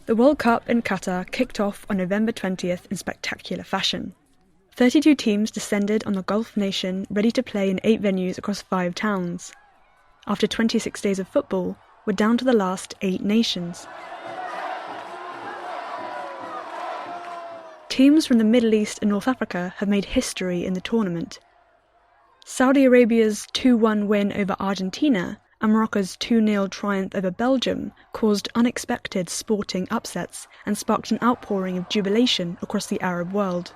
The World Cup in Qatar kicked off on November 20th in spectacular fashion. 32 teams descended on the Gulf nation, ready to play in 8 venues across 5 towns. After 26 days of football, we're down to the last 8 nations. Teams from the Middle East and North Africa have made history in the tournament. Saudi Arabia's 2-1 win over Argentina and Morocco's 2-0 triumph over Belgium caused unexpected sporting upsets and sparked an outpouring of jubilation across the Arab world.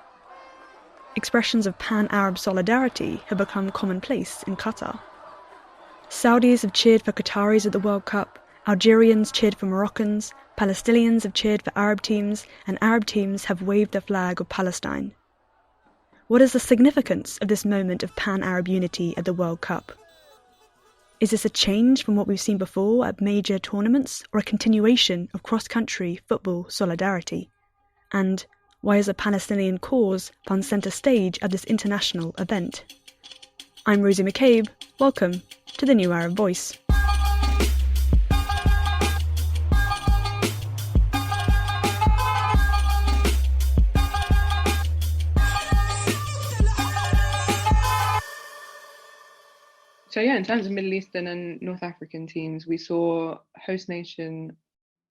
Expressions of pan-Arab solidarity have become commonplace in Qatar. Saudis have cheered for Qataris at the World Cup, Algerians cheered for Moroccans, Palestinians have cheered for Arab teams, and Arab teams have waved the flag of Palestine. What is the significance of this moment of pan-Arab unity at the World Cup? Is this a change from what we've seen before at major tournaments, or a continuation of cross-country football solidarity? And why is the Palestinian cause found centre stage at this international event? I'm Rosie McCabe. Welcome to the New Arab Voice. So yeah, in terms of Middle Eastern and North African teams, we saw host nation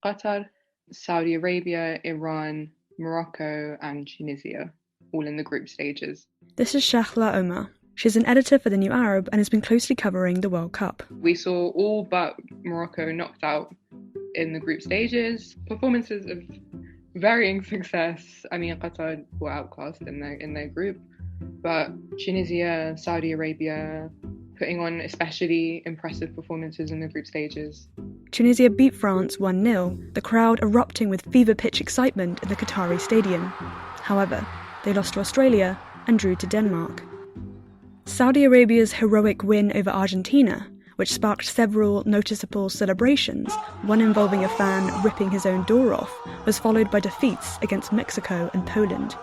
Qatar, Saudi Arabia, Iran, Morocco and Tunisia, all in the group stages. This is Shahla Omar. She's an editor for The New Arab and has been closely covering the World Cup. We saw all but Morocco knocked out in the group stages. Performances of varying success. I mean, Qatar were outclassed in their group, but Tunisia, Saudi Arabia putting on especially impressive performances in the group stages. Tunisia beat France 1-0, the crowd erupting with fever-pitch excitement in the Qatari stadium. However, they lost to Australia and drew to Denmark. Saudi Arabia's heroic win over Argentina, which sparked several noticeable celebrations, one involving a fan ripping his own door off, was followed by defeats against Mexico and Poland.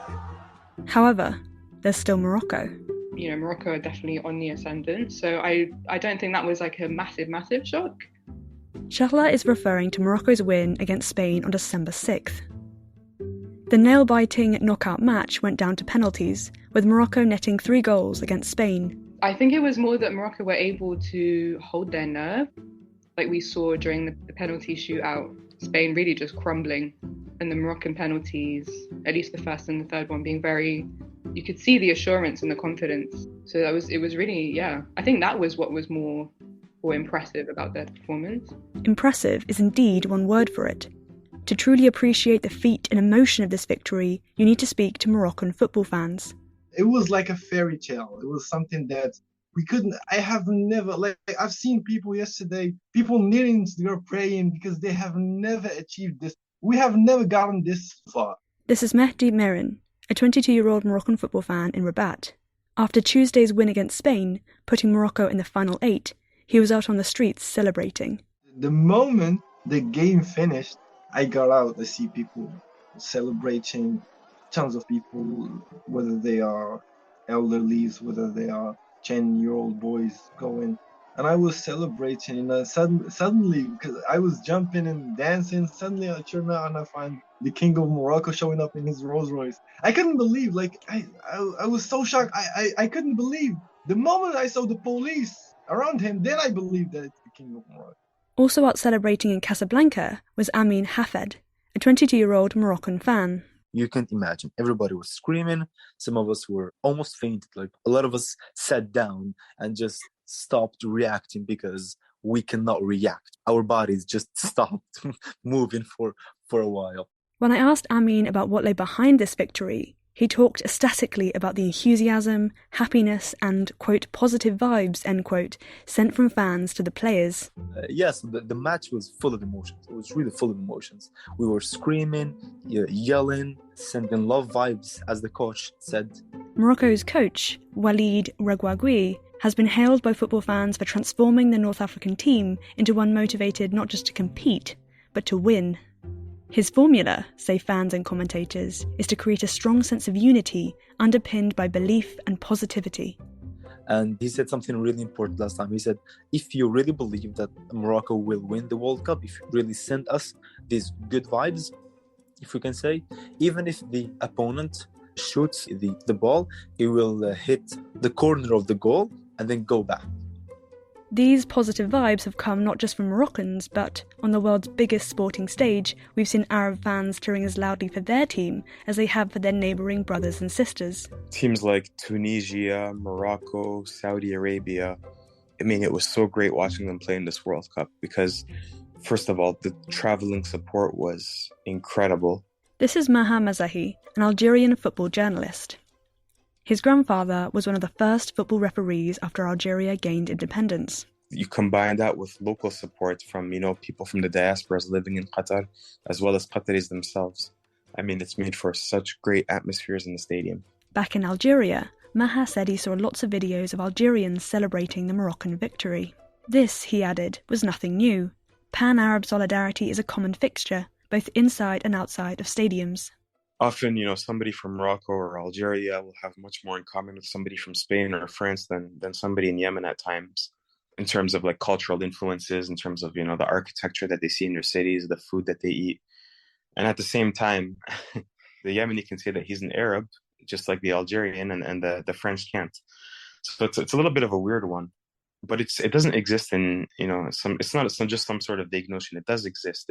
However, there's still Morocco. You know, Morocco are definitely on the ascendant, so I don't think that was like a massive shock. Shahla is referring to Morocco's win against Spain on December 6th. The nail-biting knockout match went down to penalties, with Morocco netting 3 goals against Spain. I think it was more that Morocco were able to hold their nerve, like we saw during the penalty shootout. Spain really just crumbling, and the Moroccan penalties, at least the first and the third one, being very, you could see the assurance and the confidence. So it was really, yeah, I think that was what was more impressive about their performance. Impressive is indeed one word for it. To truly appreciate the feat and emotion of this victory, you need to speak to Moroccan football fans. It was like a fairy tale. It was something that I've seen people yesterday, people kneeling, they're praying because they have never achieved this. We have never gotten this far. This is Mehdi Merin, a 22-year-old Moroccan football fan in Rabat. After Tuesday's win against Spain, putting Morocco in the final 8, he was out on the streets celebrating. The moment the game finished, I got out to see people celebrating, tons of people, whether they are elderlies, whether they are 10-year-old boys going. And I was celebrating, and suddenly, because I was jumping and dancing, suddenly I turn around and I find the king of Morocco showing up in his Rolls Royce. I couldn't believe, I was so shocked. I couldn't believe. The moment I saw the police around him, then I believed that it's the king of Morocco. Also out celebrating in Casablanca was Amin Hafed, a 22-year-old Moroccan fan. You can't imagine. Everybody was screaming. Some of us were almost fainted. Like a lot of us sat down and just stopped reacting because we cannot react. Our bodies just stopped moving for a while. When I asked Amin about what lay behind this victory, he talked ecstatically about the enthusiasm, happiness and, quote, positive vibes, end quote, sent from fans to the players. Yes, the match was full of emotions. It was really full of emotions. We were screaming, yelling, sending love vibes, as the coach said. Morocco's coach, Walid Regragui, has been hailed by football fans for transforming the North African team into one motivated not just to compete, but to win. His formula, say fans and commentators, is to create a strong sense of unity underpinned by belief and positivity. And he said something really important last time. He said, if you really believe that Morocco will win the World Cup, if you really send us these good vibes, if we can say. Even if the opponent shoots the ball, it will hit the corner of the goal and then go back. These positive vibes have come not just from Moroccans, but on the world's biggest sporting stage, we've seen Arab fans cheering as loudly for their team as they have for their neighbouring brothers and sisters. Teams like Tunisia, Morocco, Saudi Arabia, I mean, it was so great watching them play in this World Cup because, first of all, the travelling support was incredible. This is Maha Mazahi, an Algerian football journalist. His grandfather was one of the first football referees after Algeria gained independence. You combine that with local support from, people from the diasporas living in Qatar, as well as Qataris themselves. I mean, it's made for such great atmospheres in the stadium. Back in Algeria, Maha said he saw lots of videos of Algerians celebrating the Moroccan victory. This, he added, was nothing new. Pan-Arab solidarity is a common fixture, both inside and outside of stadiums. Often, somebody from Morocco or Algeria will have much more in common with somebody from Spain or France than somebody in Yemen at times, in terms of like cultural influences, in terms of, the architecture that they see in their cities, the food that they eat. And at the same time, the Yemeni can say that he's an Arab, just like the Algerian, and the French can't. So it's a little bit of a weird one. But it doesn't exist in, it's not just some sort of vague notion. It does exist.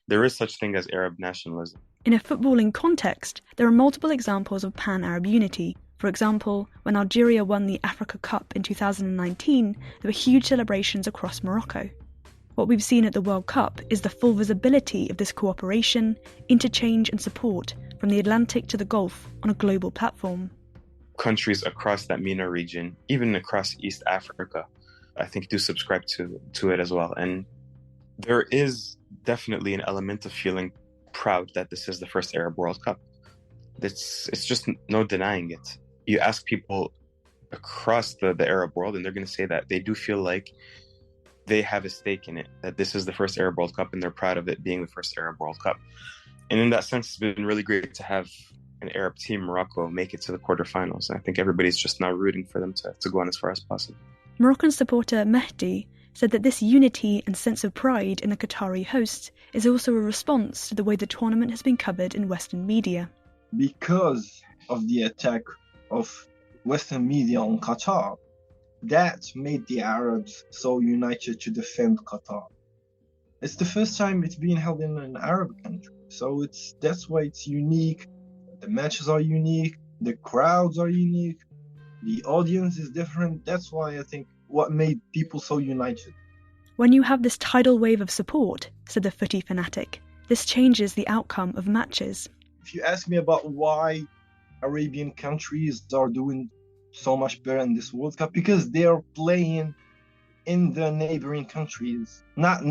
There is such thing as Arab nationalism. In a footballing context, there are multiple examples of pan-Arab unity. For example, when Algeria won the Africa Cup in 2019, there were huge celebrations across Morocco. What we've seen at the World Cup is the full visibility of this cooperation, interchange and support from the Atlantic to the Gulf on a global platform. Countries across that MENA region, even across East Africa, I think do subscribe to it as well. And there is definitely an element of feeling proud that this is the first Arab World Cup. It's just no denying it. You ask people across the Arab world and they're going to say that they do feel like they have a stake in it, that this is the first Arab World Cup and they're proud of it being the first Arab World Cup. And in that sense, it's been really great to have an Arab team, Morocco, make it to the quarterfinals. I think everybody's just now rooting for them to go on as far as possible. Moroccan supporter Mehdi said that this unity and sense of pride in the Qatari hosts is also a response to the way the tournament has been covered in Western media. Because of the attack of Western media on Qatar, that made the Arabs so united to defend Qatar. It's the first time it's being held in an Arab country, so that's why it's unique. The matches are unique, the crowds are unique, the audience is different. That's why I think what made people so united. When you have this tidal wave of support, said the footy fanatic, this changes the outcome of matches. If you ask me about why Arabian countries are doing so much better in this World Cup, because they are playing in the neighboring countries, not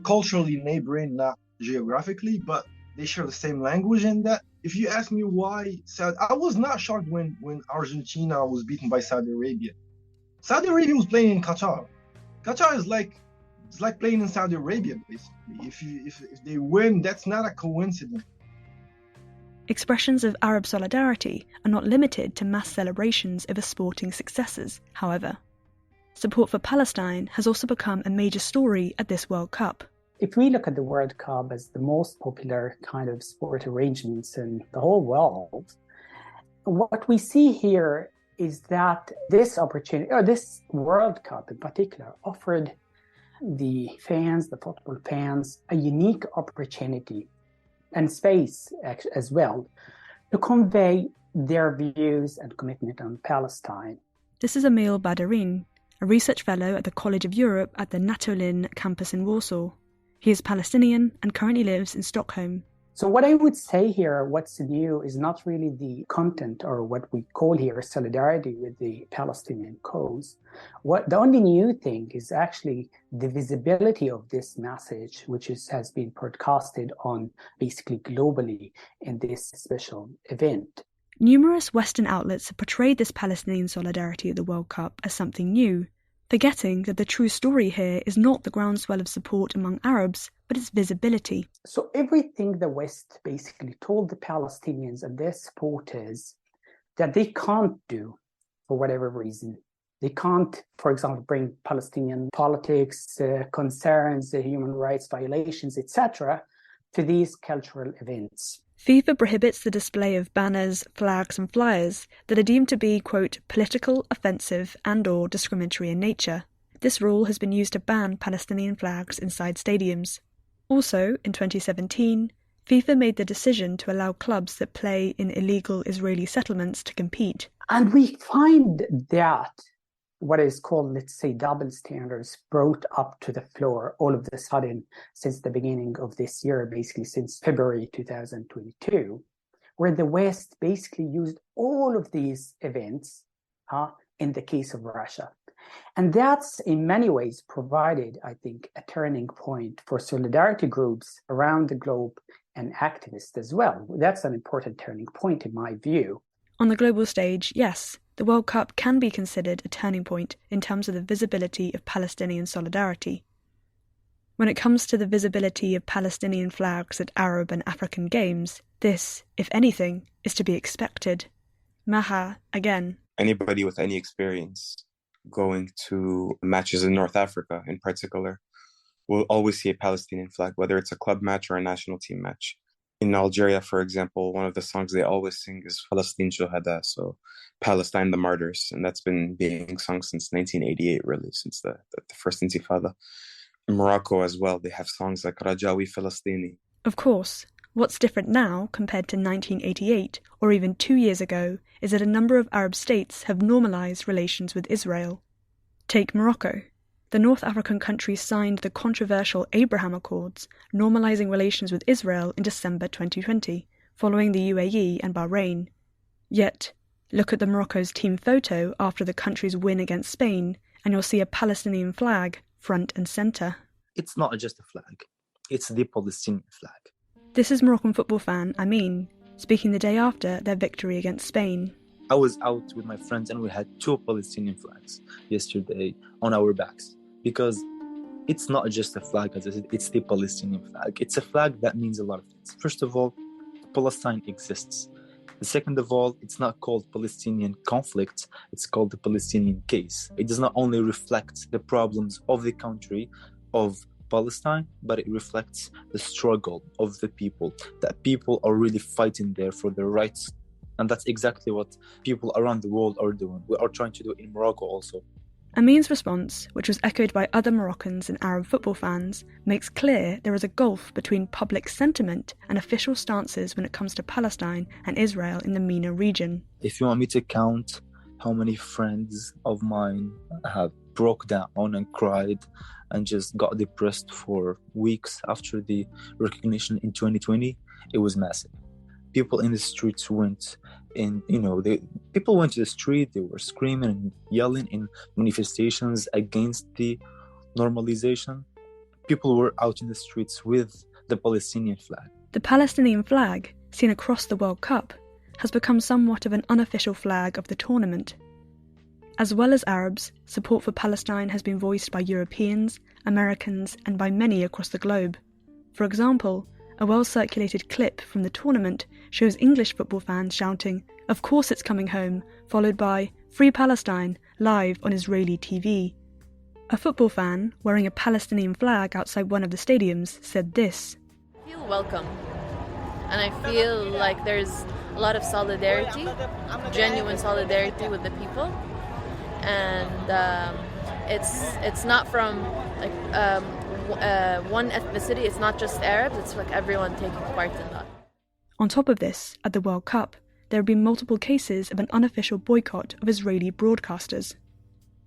culturally neighboring, not geographically, but they share the same language. And that, if you ask me why, I was not shocked when Argentina was beaten by Saudi Arabia. Saudi Arabia was playing in Qatar. Qatar is like playing in Saudi Arabia, basically. If they win, that's not a coincidence. Expressions of Arab solidarity are not limited to mass celebrations over sporting successes, however. Support for Palestine has also become a major story at this World Cup. If we look at the World Cup as the most popular kind of sport arrangements in the whole world, what we see here is that this opportunity, or this World Cup in particular, offered the fans, the football fans, a unique opportunity and space as well to convey their views and commitment on Palestine. This is Emile Badarin, a research fellow at the College of Europe at the Natolin Campus in Warsaw. He is Palestinian and currently lives in Stockholm. So what I would say here, what's new is not really the content or what we call here solidarity with the Palestinian cause. The only new thing is actually the visibility of this message, which has been broadcasted on basically globally in this special event. Numerous Western outlets have portrayed this Palestinian solidarity at the World Cup as something new, forgetting that the true story here is not the groundswell of support among Arabs, but its visibility. So everything the West basically told the Palestinians and their supporters that they can't do for whatever reason. They can't, for example, bring Palestinian politics, concerns, human rights violations, etc., to these cultural events. FIFA prohibits the display of banners, flags and flyers that are deemed to be, quote, political, offensive and/or discriminatory in nature. This rule has been used to ban Palestinian flags inside stadiums. Also, in 2017, FIFA made the decision to allow clubs that play in illegal Israeli settlements to compete. And we find that what is called, let's say, double standards brought up to the floor all of a sudden since the beginning of this year, basically since February 2022, where the West basically used all of these events in the case of Russia. And that's in many ways provided, I think, a turning point for solidarity groups around the globe and activists as well. That's an important turning point in my view. On the global stage, yes, the World Cup can be considered a turning point in terms of the visibility of Palestinian solidarity. When it comes to the visibility of Palestinian flags at Arab and African games, this, if anything, is to be expected. Maha, again. Anybody with any experience going to matches in North Africa in particular will always see a Palestinian flag, whether it's a club match or a national team match. In Algeria, for example, one of the songs they always sing is Palestine Shuhada, so Palestine the Martyrs, and that's been being sung since 1988, really, since the first Intifada. In Morocco as well, they have songs like Rajawi Falastini. Of course, what's different now compared to 1988, or even 2 years ago, is that a number of Arab states have normalised relations with Israel. Take Morocco. The North African country signed the controversial Abraham Accords, normalising relations with Israel in December 2020, following the UAE and Bahrain. Yet, look at the Morocco's team photo after the country's win against Spain, and you'll see a Palestinian flag front and centre. It's not just a flag, it's the Palestinian flag. This is Moroccan football fan Amin, speaking the day after their victory against Spain. I was out with my friends and we had 2 Palestinian flags yesterday on our backs. Because it's not just a flag, as I said, it's the Palestinian flag. It's a flag that means a lot of things. First of all, Palestine exists. The second of all, it's not called Palestinian conflict, it's called the Palestinian case. It does not only reflect the problems of the country of Palestine, but it reflects the struggle of the people, that people are really fighting there for their rights. And that's exactly what people around the world are doing. We are trying to do it in Morocco also. Amin's response, which was echoed by other Moroccans and Arab football fans, makes clear there is a gulf between public sentiment and official stances when it comes to Palestine and Israel in the MENA region. If you want me to count how many friends of mine have broke down and cried and just got depressed for weeks after the recognition in 2020, it was massive. People in the streets went people went to the street, they were screaming and yelling in manifestations against the normalization. People were out in the streets with the Palestinian flag. The Palestinian flag, seen across the World Cup, has become somewhat of an unofficial flag of the tournament. As well as Arabs, support for Palestine has been voiced by Europeans, Americans, and by many across the globe. For example, a well-circulated clip from the tournament shows English football fans shouting, "Of course it's coming home," followed by "Free Palestine," live on Israeli TV. A football fan, wearing a Palestinian flag outside one of the stadiums, said this. I feel welcome, and I feel like there's a lot of solidarity, genuine solidarity with the people, and it's not from one ethnicity. It's not just Arabs, it's like everyone taking part in that. On top of this, at the World Cup, there have been multiple cases of an unofficial boycott of Israeli broadcasters.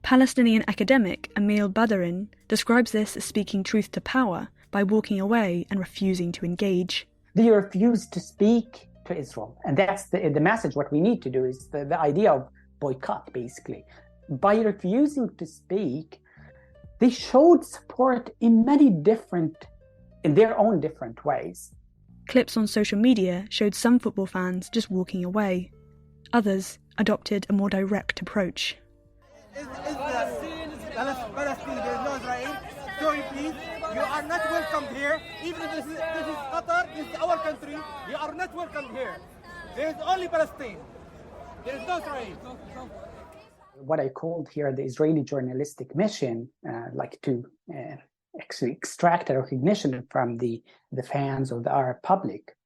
Palestinian academic Emile Badarin describes this as speaking truth to power by walking away and refusing to engage. They refuse to speak to Israel, and that's the message. What we need to do is the idea of boycott, basically. By refusing to speak, they showed support in their own different ways. Clips on social media showed some football fans just walking away. Others adopted a more direct approach. Palestine, there is no Israel. Sorry, please. You are not welcome here. Even if this is Qatar, this is our country. You are not welcome here. There is only Palestine. There is no Israel. What I called here the Israeli journalistic mission, to actually extracted recognition from the fans of the Arab public.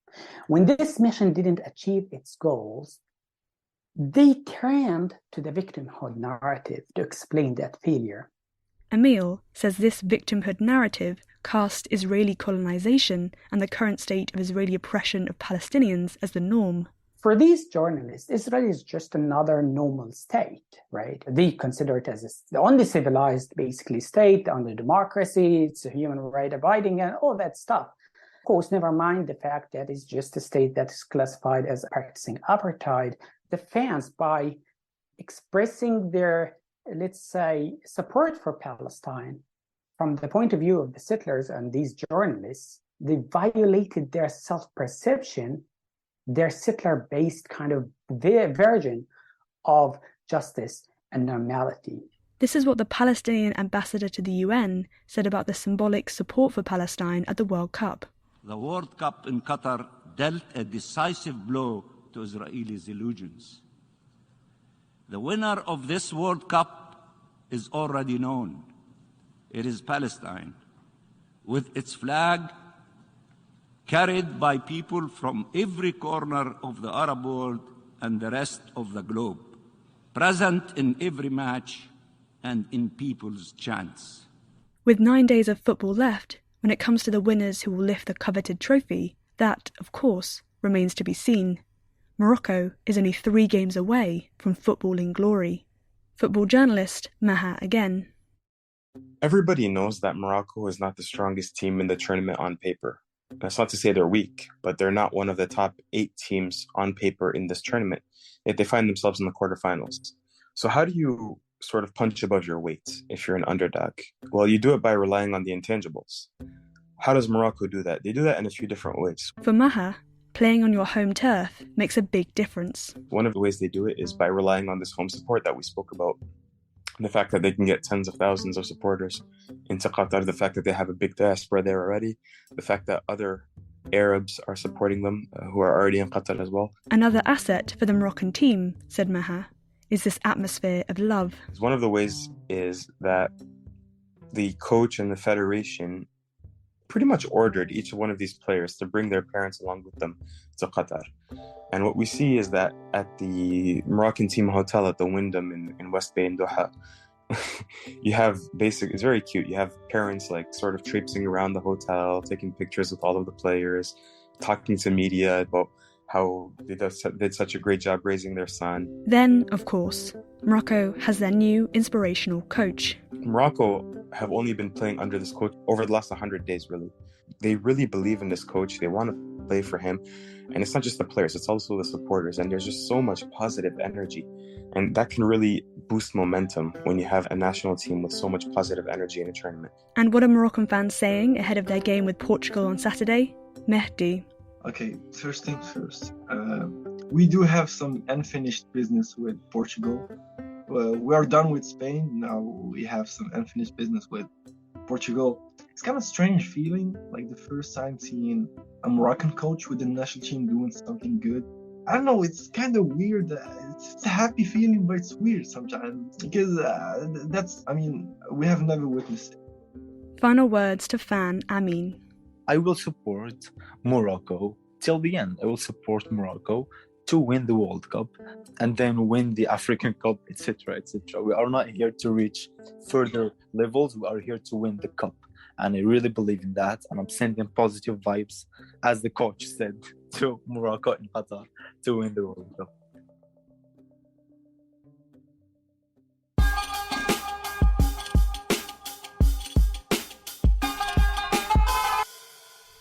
When this mission didn't achieve its goals, they turned to the victimhood narrative to explain that failure. Emile says this victimhood narrative cast Israeli colonization and the current state of Israeli oppression of Palestinians as the norm. For these journalists, Israel is just another normal state, right? They consider it as the only civilized, basically, state, the only democracy, it's a human right abiding, and all that stuff. Of course, never mind the fact that it's just a state that is classified as practicing apartheid. The fans, by expressing their, let's say, support for Palestine from the point of view of the settlers and these journalists, they violated their self-perception, their settler-based kind of version of justice and normality. This is what the Palestinian ambassador to the UN said about the symbolic support for Palestine at the World Cup. The World Cup in Qatar dealt a decisive blow to Israelis' illusions. The winner of this World Cup is already known. It is Palestine, with its flag carried by people from every corner of the Arab world and the rest of the globe, present in every match and in people's chants. With 9 days of football left, when it comes to the winners who will lift the coveted trophy, that, of course, remains to be seen. Morocco is only 3 games away from footballing glory. Football journalist Maha again. Everybody knows that Morocco is not the strongest team in the tournament on paper. That's not to say they're weak, but they're not one of the top 8 teams on paper in this tournament, yet they find themselves in the quarterfinals. So how do you sort of punch above your weight if you're an underdog? Well, you do it by relying on the intangibles. How does Morocco do that? They do that in a few different ways. For Maha, playing on your home turf makes a big difference. One of the ways they do it is by relying on this home support that we spoke about. The fact that they can get tens of thousands of supporters into Qatar, the fact that they have a big diaspora there already, the fact that other Arabs are supporting them who are already in Qatar as well. Another asset for the Moroccan team, said Maha, is this atmosphere of love. One of the ways is that the coach and the federation pretty much ordered each one of these players to bring their parents along with them to Qatar. And what we see is that at the Moroccan team hotel at the Wyndham in West Bay in Doha, you have it's very cute. You have parents like sort of traipsing around the hotel, taking pictures with all of the players, talking to media about how they did such a great job raising their son. Then, of course, Morocco has their new inspirational coach. Morocco have only been playing under this coach over the last 100 days, really. They really believe in this coach. They want to play for him. And it's not just the players, it's also the supporters. And there's just so much positive energy. And that can really boost momentum when you have a national team with so much positive energy in a tournament. And what are Moroccan fans saying ahead of their game with Portugal on Saturday? Mehdi. Okay, first things first. We do have some unfinished business with Portugal. Well, we are done with Spain. Now we have some unfinished business with Portugal. It's kind of a strange feeling, like the first time seeing a Moroccan coach with the national team doing something good. I don't know, it's kind of weird. It's a happy feeling, but it's weird sometimes. Because we have never witnessed it. Final words to fan Amin. I will support Morocco till the end. I will support Morocco to win the World Cup and then win the African Cup, etc., etc. We are not here to reach further levels. We are here to win the cup. And I really believe in that. And I'm sending positive vibes, as the coach said, to Morocco and Qatar to win the World Cup.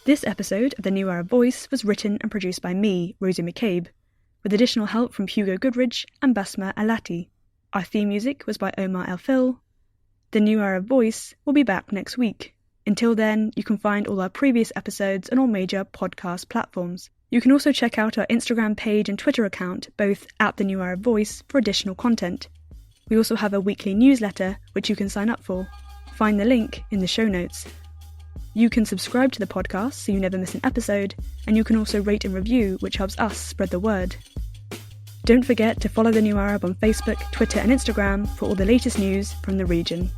This episode of The New Arab Voice was written and produced by me, Rosie McCabe, with additional help from Hugo Goodridge and Basma Alati. Our theme music was by Omar El Fil. The New Arab Voice will be back next week. Until then, you can find all our previous episodes on all major podcast platforms. You can also check out our Instagram page and Twitter account, both at The New Arab Voice, for additional content. We also have a weekly newsletter, which you can sign up for. Find the link in the show notes. You can subscribe to the podcast so you never miss an episode, and you can also rate and review, which helps us spread the word. Don't forget to follow The New Arab on Facebook, Twitter and Instagram for all the latest news from the region.